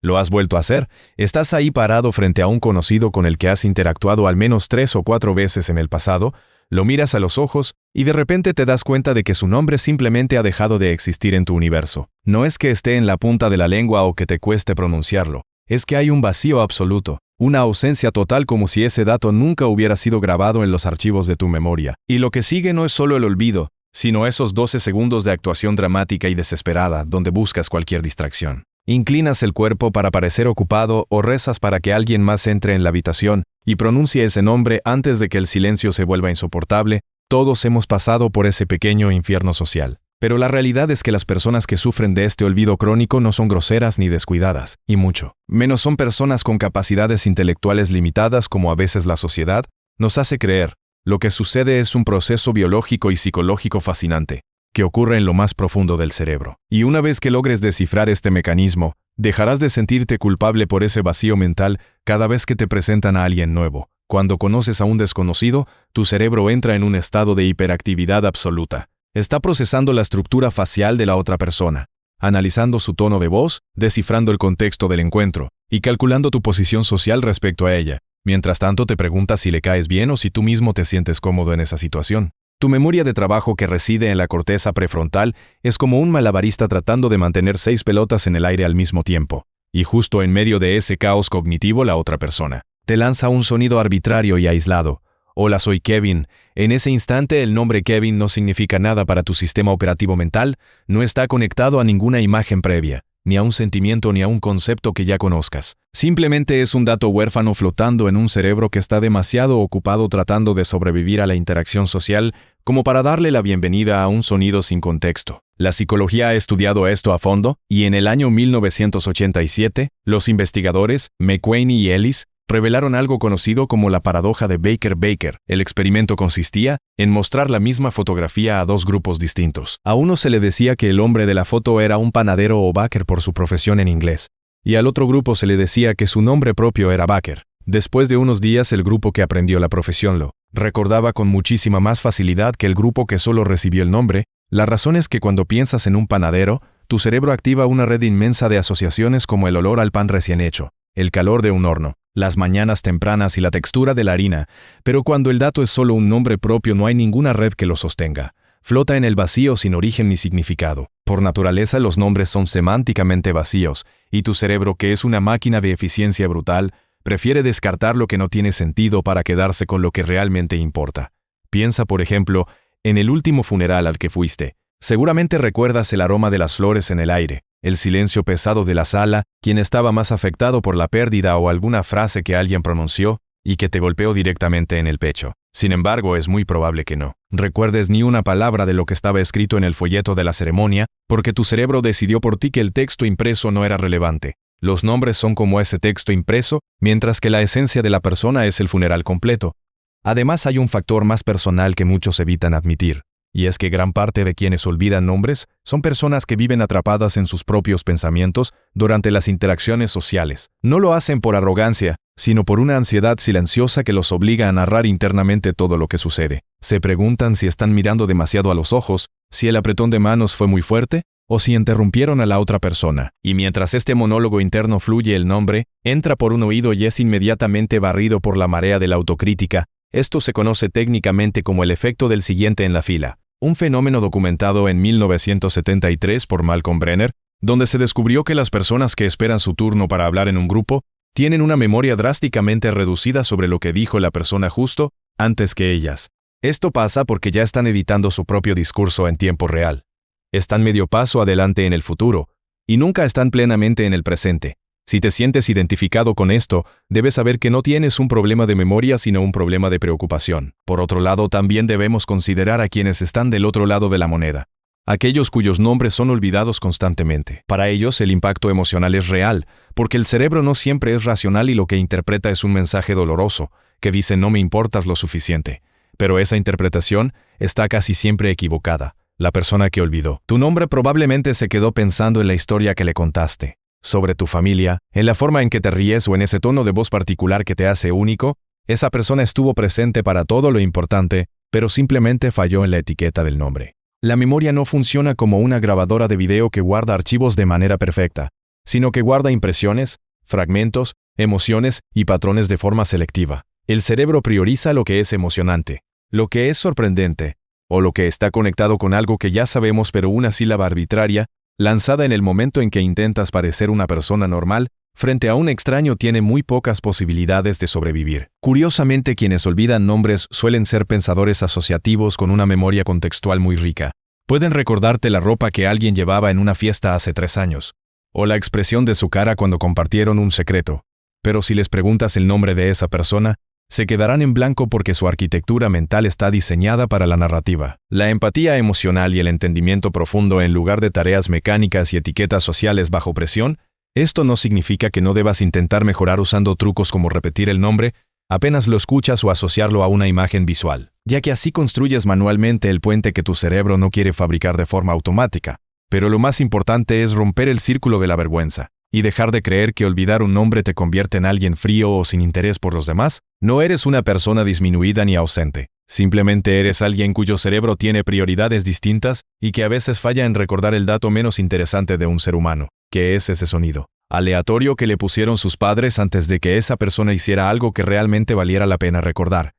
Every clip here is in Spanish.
¿Lo has vuelto a hacer? Estás ahí parado frente a un conocido con el que has interactuado al menos 3 o 4 veces en el pasado, lo miras a los ojos y de repente te das cuenta de que su nombre simplemente ha dejado de existir en tu universo. No es que esté en la punta de la lengua o que te cueste pronunciarlo, es que hay un vacío absoluto, una ausencia total como si ese dato nunca hubiera sido grabado en los archivos de tu memoria. Y lo que sigue no es solo el olvido, sino esos 12 segundos de actuación dramática y desesperada donde buscas cualquier distracción. Inclinas el cuerpo para parecer ocupado o rezas para que alguien más entre en la habitación y pronuncie ese nombre antes de que el silencio se vuelva insoportable. Todos hemos pasado por ese pequeño infierno social. Pero la realidad es que las personas que sufren de este olvido crónico no son groseras ni descuidadas, y mucho menos son personas con capacidades intelectuales limitadas como a veces la sociedad nos hace creer. Lo que sucede es un proceso biológico y psicológico fascinante, que ocurre en lo más profundo del cerebro. Y una vez que logres descifrar este mecanismo, dejarás de sentirte culpable por ese vacío mental cada vez que te presentan a alguien nuevo. Cuando conoces a un desconocido, tu cerebro entra en un estado de hiperactividad absoluta. Está procesando la estructura facial de la otra persona, analizando su tono de voz, descifrando el contexto del encuentro y calculando tu posición social respecto a ella. Mientras tanto, te preguntas si le caes bien o si tú mismo te sientes cómodo en esa situación. Tu memoria de trabajo que reside en la corteza prefrontal es como un malabarista tratando de mantener 6 pelotas en el aire al mismo tiempo. Y justo en medio de ese caos cognitivo, la otra persona te lanza un sonido arbitrario y aislado. Hola, soy Kevin. En ese instante, el nombre Kevin no significa nada para tu sistema operativo mental, no está conectado a ninguna imagen previa, ni a un sentimiento ni a un concepto que ya conozcas. Simplemente es un dato huérfano flotando en un cerebro que está demasiado ocupado tratando de sobrevivir a la interacción social como para darle la bienvenida a un sonido sin contexto. La psicología ha estudiado esto a fondo, y en el año 1987, los investigadores, McQueen y Ellis, revelaron algo conocido como la paradoja de Baker-Baker. El experimento consistía en mostrar la misma fotografía a 2 grupos distintos. A uno se le decía que el hombre de la foto era un panadero o baker por su profesión en inglés, y al otro grupo se le decía que su nombre propio era Baker. Después de unos días, el grupo que aprendió la profesión lo recordaba con muchísima más facilidad que el grupo que solo recibió el nombre. La razón es que cuando piensas en un panadero, tu cerebro activa una red inmensa de asociaciones como el olor al pan recién hecho, el calor de un horno, las mañanas tempranas y la textura de la harina, pero cuando el dato es solo un nombre propio no hay ninguna red que lo sostenga. Flota en el vacío sin origen ni significado. Por naturaleza los nombres son semánticamente vacíos, y tu cerebro, que es una máquina de eficiencia brutal, prefiere descartar lo que no tiene sentido para quedarse con lo que realmente importa. Piensa, por ejemplo, en el último funeral al que fuiste. Seguramente recuerdas el aroma de las flores en el aire, el silencio pesado de la sala, quién estaba más afectado por la pérdida o alguna frase que alguien pronunció y que te golpeó directamente en el pecho. Sin embargo, es muy probable que no recuerdes ni una palabra de lo que estaba escrito en el folleto de la ceremonia, porque tu cerebro decidió por ti que el texto impreso no era relevante. Los nombres son como ese texto impreso, mientras que la esencia de la persona es el funeral completo. Además, hay un factor más personal que muchos evitan admitir, y es que gran parte de quienes olvidan nombres son personas que viven atrapadas en sus propios pensamientos durante las interacciones sociales. No lo hacen por arrogancia, sino por una ansiedad silenciosa que los obliga a narrar internamente todo lo que sucede. Se preguntan si están mirando demasiado a los ojos, si el apretón de manos fue muy fuerte, o si interrumpieron a la otra persona. Y mientras este monólogo interno fluye, el nombre entra por un oído y es inmediatamente barrido por la marea de la autocrítica. Esto se conoce técnicamente como el efecto del siguiente en la fila. Un fenómeno documentado en 1973 por Malcolm Brenner, donde se descubrió que las personas que esperan su turno para hablar en un grupo tienen una memoria drásticamente reducida sobre lo que dijo la persona justo antes que ellas. Esto pasa porque ya están editando su propio discurso en tiempo real. Están medio paso adelante en el futuro, y nunca están plenamente en el presente. Si te sientes identificado con esto, debes saber que no tienes un problema de memoria, sino un problema de preocupación. Por otro lado, también debemos considerar a quienes están del otro lado de la moneda. Aquellos cuyos nombres son olvidados constantemente. Para ellos, el impacto emocional es real, porque el cerebro no siempre es racional y lo que interpreta es un mensaje doloroso, que dice no me importas lo suficiente. Pero esa interpretación está casi siempre equivocada. La persona que olvidó tu nombre probablemente se quedó pensando en la historia que le contaste, sobre tu familia, en la forma en que te ríes o en ese tono de voz particular que te hace único. Esa persona estuvo presente para todo lo importante, pero simplemente falló en la etiqueta del nombre. La memoria no funciona como una grabadora de video que guarda archivos de manera perfecta. sino que guarda impresiones, fragmentos, emociones y patrones de forma selectiva. El cerebro prioriza lo que es emocionante, lo que es sorprendente, o lo que está conectado con algo que ya sabemos, pero una sílaba arbitraria, lanzada en el momento en que intentas parecer una persona normal, frente a un extraño tiene muy pocas posibilidades de sobrevivir. Curiosamente, quienes olvidan nombres suelen ser pensadores asociativos con una memoria contextual muy rica. Pueden recordarte la ropa que alguien llevaba en una fiesta hace 3 años, o la expresión de su cara cuando compartieron un secreto. Pero si les preguntas el nombre de esa persona, se quedarán en blanco porque su arquitectura mental está diseñada para la narrativa. La empatía emocional y el entendimiento profundo en lugar de tareas mecánicas y etiquetas sociales bajo presión. Esto no significa que no debas intentar mejorar usando trucos como repetir el nombre apenas lo escuchas o asociarlo a una imagen visual, ya que así construyes manualmente el puente que tu cerebro no quiere fabricar de forma automática. Pero lo más importante es romper el círculo de la vergüenza y dejar de creer que olvidar un nombre te convierte en alguien frío o sin interés por los demás. No eres una persona disminuida ni ausente. Simplemente eres alguien cuyo cerebro tiene prioridades distintas y que a veces falla en recordar el dato menos interesante de un ser humano, que es ese sonido aleatorio que le pusieron sus padres antes de que esa persona hiciera algo que realmente valiera la pena recordar.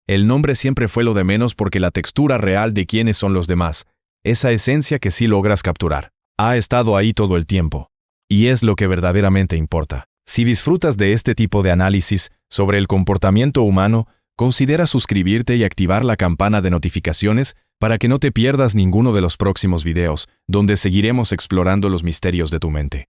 El nombre siempre fue lo de menos porque la textura real de quiénes son los demás, esa esencia que sí logras capturar, ha estado ahí todo el tiempo. Y es lo que verdaderamente importa. Si disfrutas de este tipo de análisis sobre el comportamiento humano, considera suscribirte y activar la campana de notificaciones para que no te pierdas ninguno de los próximos videos, donde seguiremos explorando los misterios de tu mente.